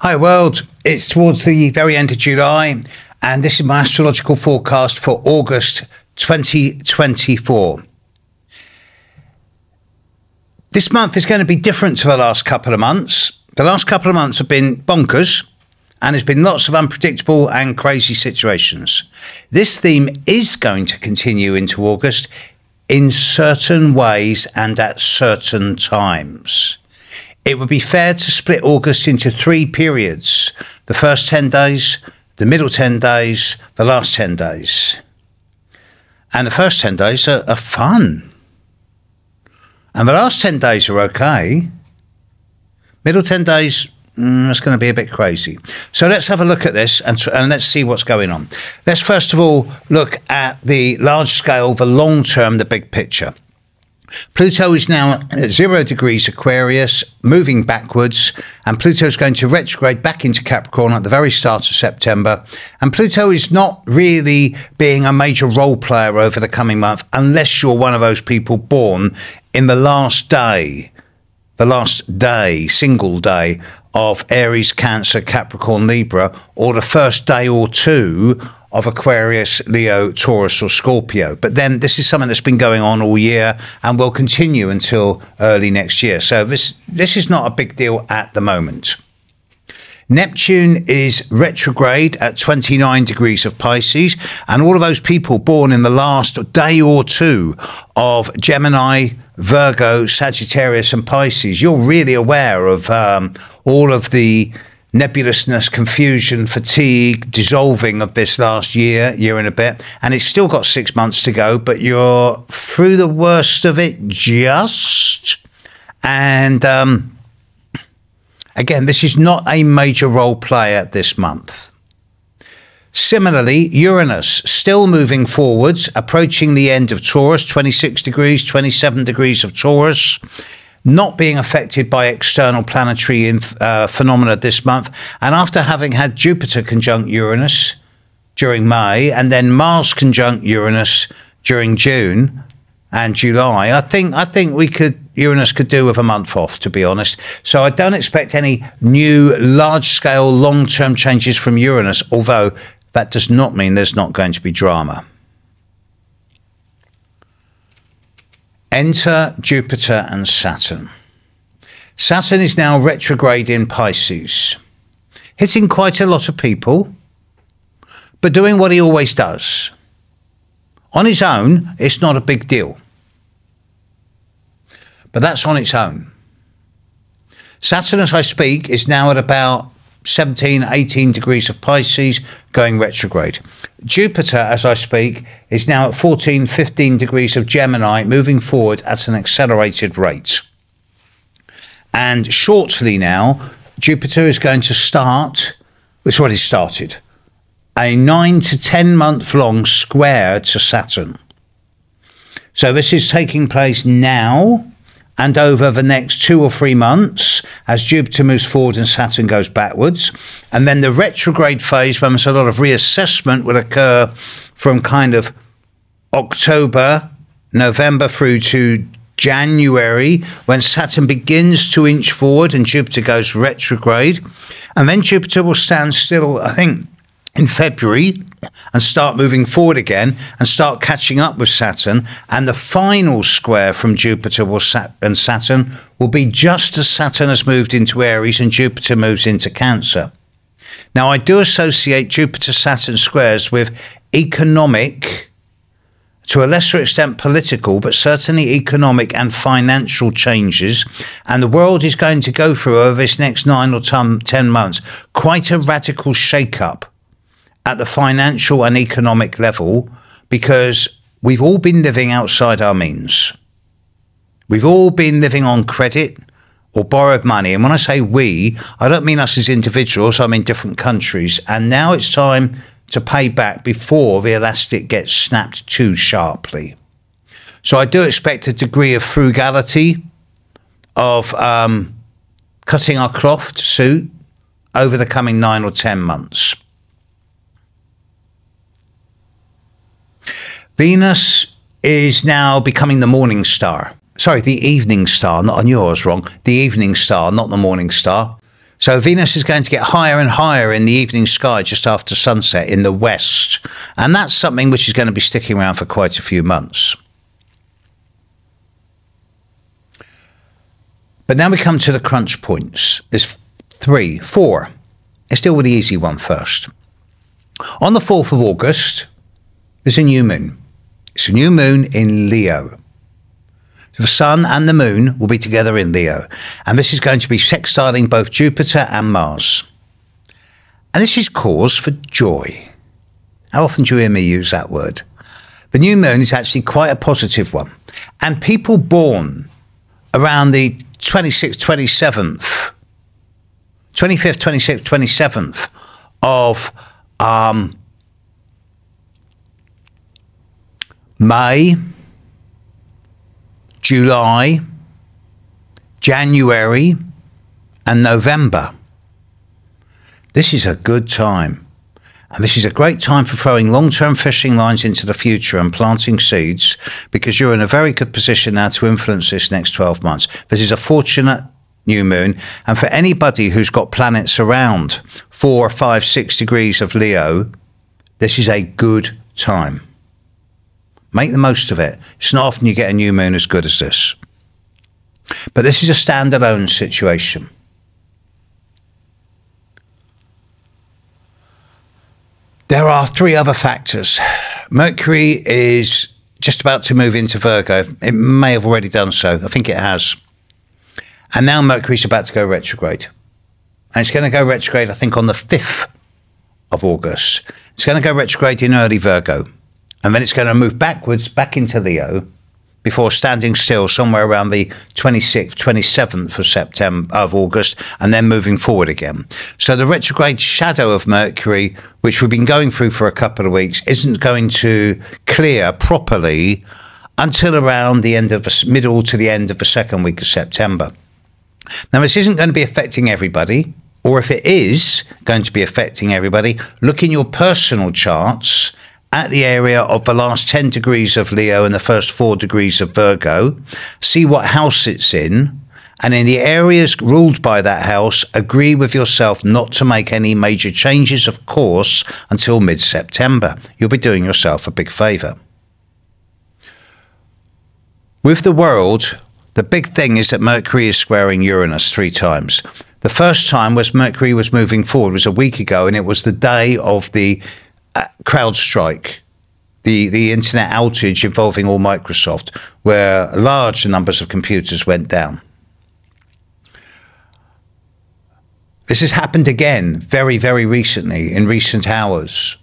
Hi world, it's towards the very end of July and this is my astrological forecast for August 2024. This month is going to be different to the last couple of months. The last couple of months have been bonkers and there's been lots of unpredictable and crazy situations. This theme is going to continue into August in certain ways and at certain times. It would be fair to split August into three periods: the first 10 days, the middle 10 days, the last 10 days. And the first 10 days are fun. And the last 10 days are okay. Middle 10 days, it's going to be a bit crazy. So let's have a look at this and let's see what's going on. Let's first of all look at the large scale, the long term, the big picture. Pluto is now at 0 degrees Aquarius, moving backwards, and Pluto is going to retrograde back into Capricorn at the very start of September. And Pluto is not really being a major role player over the coming month unless you're one of those people born in the last day, single day of Aries, Cancer, Capricorn, Libra, or the first day or two of Aquarius, Leo, Taurus or Scorpio. But then this is something that's been going on all year and will continue until early next year. So this is not a big deal at the moment. Neptune is retrograde at 29 degrees of Pisces, and all of those people born in the last day or two of Gemini, Virgo, Sagittarius and Pisces, you're really aware of all of the nebulousness, confusion, fatigue, dissolving of this last year and a bit. And it's still got 6 months to go, but you're through the worst of it just. And again, this is not a major role player this month. Similarly, Uranus still moving forwards, approaching the end of Taurus, 26 degrees, 27 degrees of Taurus, not being affected by external planetary phenomena this month. And after having had Jupiter conjunct Uranus during May and then Mars conjunct Uranus during June and July, I think Uranus could do with a month off, to be honest. So I don't expect any new large-scale, long-term changes from Uranus, although that does not mean there's not going to be drama. Enter Jupiter and Saturn. Saturn is now retrograde in Pisces, hitting quite a lot of people, but doing what he always does. On his own, it's not a big deal. But that's on its own. Saturn, as I speak, is now at about 17, 18 degrees of Pisces, going retrograde. Jupiter, as I speak, is now at 14, 15 degrees of Gemini, moving forward at an accelerated rate. And shortly now, Jupiter is going to start, it's already started, a 9 to 10 month long square to Saturn. So this is taking place now and over the next 2 or 3 months as Jupiter moves forward and Saturn goes backwards. And then the retrograde phase, when there's a lot of reassessment, will occur from kind of October, November through to January, when Saturn begins to inch forward and Jupiter goes retrograde. And then Jupiter will stand still, I think, in February and start moving forward again and start catching up with Saturn. And the final square from Jupiter and Saturn will be just as Saturn has moved into Aries and Jupiter moves into Cancer. Now, I do associate Jupiter-Saturn squares with economic, to a lesser extent political, but certainly economic and financial changes. And the world is going to go through, over this next 9 or 10 months, quite a radical shake-up at the financial and economic level, because we've all been living outside our means. We've all been living on credit or borrowed money. And when I say we, I don't mean us as individuals, I mean different countries. And now it's time to pay back before the elastic gets snapped too sharply. So I do expect a degree of frugality, of cutting our cloth to suit over the coming 9 or 10 months. Venus is now becoming the morning star. Sorry, the evening star, not on yours, wrong. The evening star, not the morning star. So Venus is going to get higher and higher in the evening sky just after sunset in the west. And that's something which is going to be sticking around for quite a few months. But now we come to the crunch points. There's 4. Let's deal with the easy one first. On the 4th of August, there's a new moon. It's a new moon in Leo. The sun and the moon will be together in Leo. And this is going to be sextiling both Jupiter and Mars. And this is cause for joy. How often do you hear me use that word? The new moon is actually quite a positive one. And people born around the 26th, 27th, 25th, 26th, 27th of May, July, January, and November. This is a good time. And this is a great time for throwing long-term fishing lines into the future and planting seeds, because you're in a very good position now to influence this next 12 months. This is a fortunate new moon. And for anybody who's got planets around 4, 5, 6 degrees of Leo, this is a good time. Make the most of it. It's not often you get a new moon as good as this. But this is a standalone situation. There are 3 other factors. Mercury is just about to move into Virgo. It may have already done so. I think it has. And now Mercury's about to go retrograde. And it's going to go retrograde, I think, on the 5th of August. It's going to go retrograde in early Virgo. And then it's going to move backwards, back into Leo, before standing still somewhere around the 26th, 27th of August, and then moving forward again. So the retrograde shadow of Mercury, which we've been going through for a couple of weeks, isn't going to clear properly until around the end of the middle to the end of the second week of September. Now, this isn't going to be affecting everybody, or if it is going to be affecting everybody, look in your personal charts at the area of the last 10 degrees of Leo and the first 4 degrees of Virgo, see what house it's in, and in the areas ruled by that house, agree with yourself not to make any major changes of course until mid-September. You'll be doing yourself a big favour. With the world, the big thing is that Mercury is squaring Uranus 3 times. The first time was Mercury was moving forward, it was a week ago, and it was the day of the CrowdStrike, the internet outage involving all Microsoft, where large numbers of computers went down. This has happened again very, very recently, in recent hours,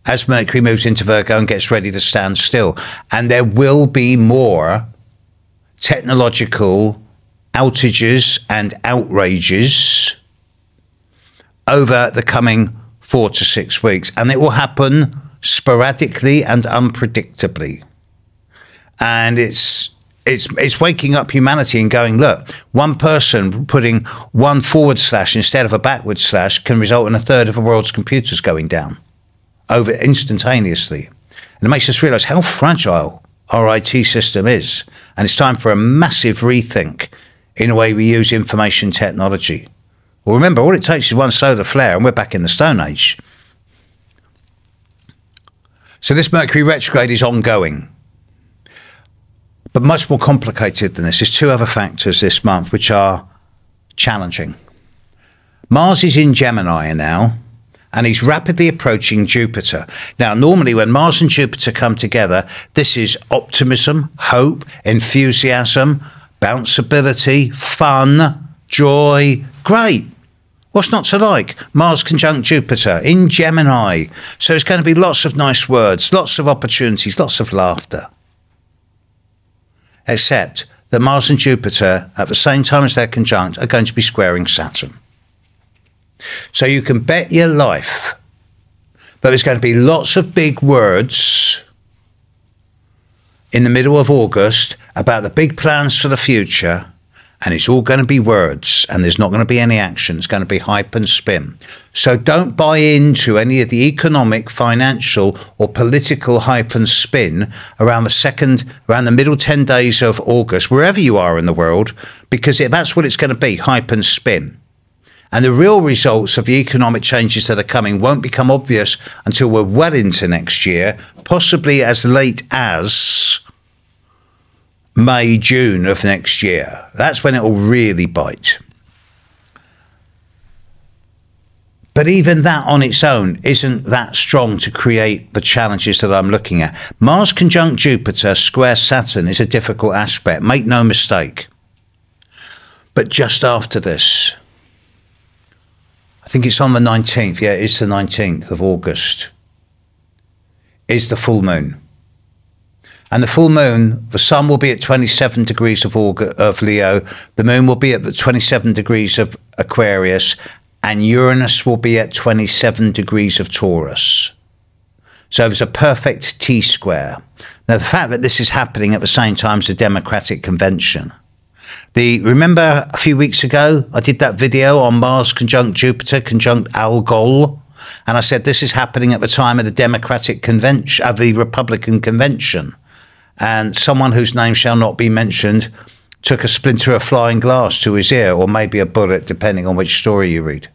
as Mercury moves into Virgo and gets ready to stand still. And there will be more technological outages and outrages over the coming 4 to 6 weeks, and it will happen sporadically and unpredictably. And it's waking up humanity and going, look, one person putting 1 forward slash instead of a backward slash can result in 1/3 of the world's computers going down over instantaneously. And it makes us realize how fragile our IT system is. And it's time for a massive rethink in the way we use information technology. Well, remember, all it takes is one solar flare and we're back in the Stone Age. So this Mercury retrograde is ongoing, but much more complicated than this. There's 2 other factors this month which are challenging. Mars is in Gemini now, and he's rapidly approaching Jupiter. Now, normally when Mars and Jupiter come together, this is optimism, hope, enthusiasm, bounceability, fun, joy. Great. What's not to like? Mars conjunct Jupiter in Gemini. So it's going to be lots of nice words, lots of opportunities, lots of laughter. Except that Mars and Jupiter, at the same time as they're conjunct, are going to be squaring Saturn. So you can bet your life that there's going to be lots of big words in the middle of August about the big plans for the future. And it's all going to be words, and there's not going to be any action. It's going to be hype and spin. So don't buy into any of the economic, financial, or political hype and spin around the middle 10 days of August, wherever you are in the world, because that's what it's going to be, hype and spin. And the real results of the economic changes that are coming won't become obvious until we're well into next year, possibly as late as May, June of next year. That's when it will really bite. But even that on its own isn't that strong to create the challenges that I'm looking at. Mars conjunct Jupiter square Saturn is a difficult aspect, make no mistake. But just after this, I think it's on the 19th, yeah, it's the 19th of August, is the full moon. And the full moon, the sun will be at 27 degrees of Leo, the moon will be at the 27 degrees of Aquarius, and Uranus will be at 27 degrees of Taurus. So it's a perfect T-square. Now, the fact that this is happening at the same time as the Democratic Convention. Remember a few weeks ago, I did that video on Mars conjunct Jupiter, conjunct Algol, and I said this is happening at the time of the Democratic Convention, of the Republican Convention. And someone whose name shall not be mentioned took a splinter of flying glass to his ear, or maybe a bullet, depending on which story you read.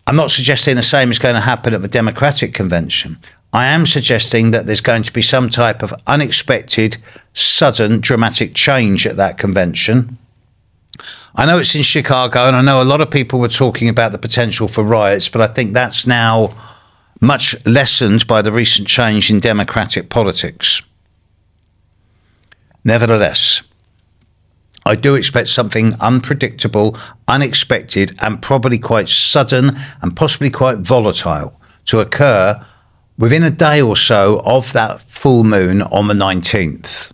I'm not suggesting the same is going to happen at the Democratic Convention. I am suggesting that there's going to be some type of unexpected, sudden, dramatic change at that convention. I know it's in Chicago, and I know a lot of people were talking about the potential for riots, but I think that's now much lessened by the recent change in democratic politics. Nevertheless, I do expect something unpredictable, unexpected, and probably quite sudden and possibly quite volatile to occur within a day or so of that full moon on the 19th.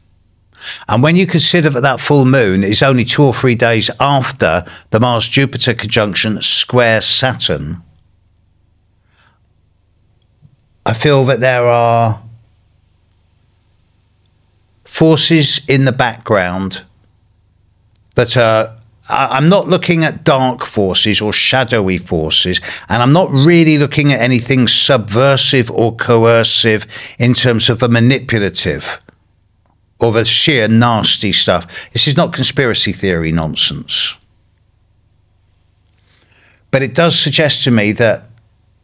And when you consider that that full moon is only 2 or 3 days after the Mars-Jupiter conjunction square Saturn, I feel that there are forces in the background that are, I'm not looking at dark forces or shadowy forces, and I'm not really looking at anything subversive or coercive in terms of the manipulative or the sheer nasty stuff. This is not conspiracy theory nonsense. But it does suggest to me that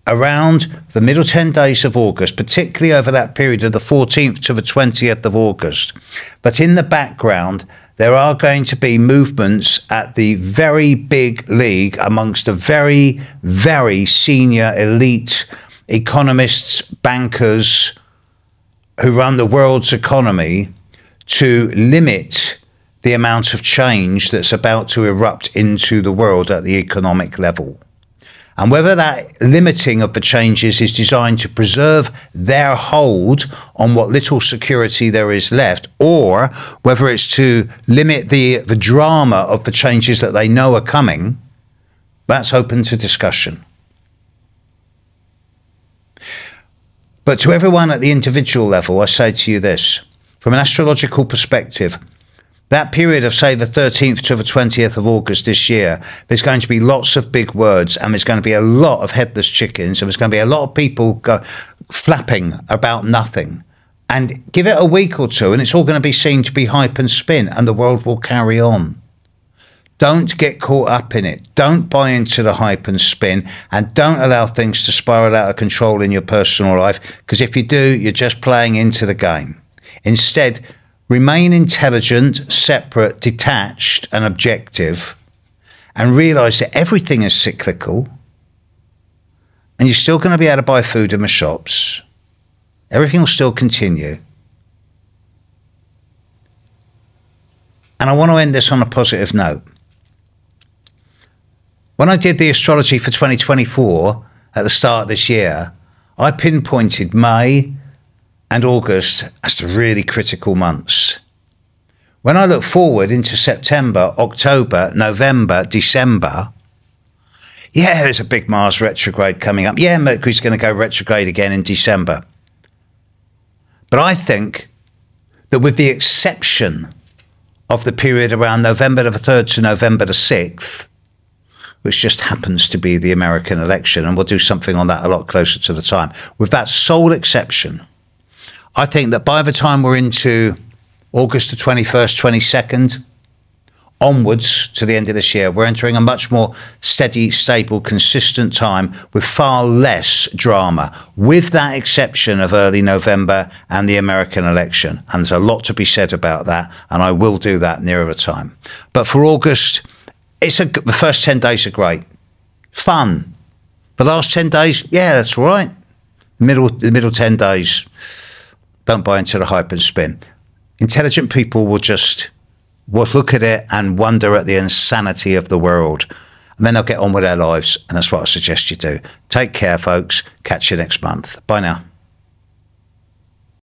around the middle 10 days of August, particularly over that period of the 14th to the 20th of August, but in the background, there are going to be movements at the very big league amongst the very, very senior elite economists, bankers who run the world's economy to limit the amount of change that's about to erupt into the world at the economic level. And whether that limiting of the changes is designed to preserve their hold on what little security there is left, or whether it's to limit the drama of the changes that they know are coming, that's open to discussion. But to everyone at the individual level, I say to you this, from an astrological perspective, that period of, say, the 13th to the 20th of August this year, there's going to be lots of big words, and there's going to be a lot of headless chickens, and there's going to be a lot of people flapping about nothing. And give it a week or two, and it's all going to be seen to be hype and spin, and the world will carry on. Don't get caught up in it. Don't buy into the hype and spin, and don't allow things to spiral out of control in your personal life, because if you do, you're just playing into the game. Instead, remain intelligent, separate, detached, and objective, and realize that everything is cyclical, and you're still going to be able to buy food in the shops. Everything will still continue. And I want to end this on a positive note. When I did the astrology for 2024 at the start of this year, I pinpointed May and August as the really critical months. When I look forward into September, October, November, December, yeah, there's a big Mars retrograde coming up. Yeah, Mercury's going to go retrograde again in December. But I think that with the exception of the period around November the 3rd to November the 6th, which just happens to be the American election, and we'll do something on that a lot closer to the time. With that sole exception, I think that by the time we're into August the 21st, 22nd, onwards to the end of this year, we're entering a much more steady, stable, consistent time with far less drama, with that exception of early November and the American election. And there's a lot to be said about that, and I will do that nearer the time. But for August, the first 10 days are great. Fun. The last 10 days, yeah, that's all right. The middle 10 days, don't buy into the hype and spin. Intelligent people will look at it and wonder at the insanity of the world. And then they'll get on with their lives. And that's what I suggest you do. Take care, folks. Catch you next month. Bye now.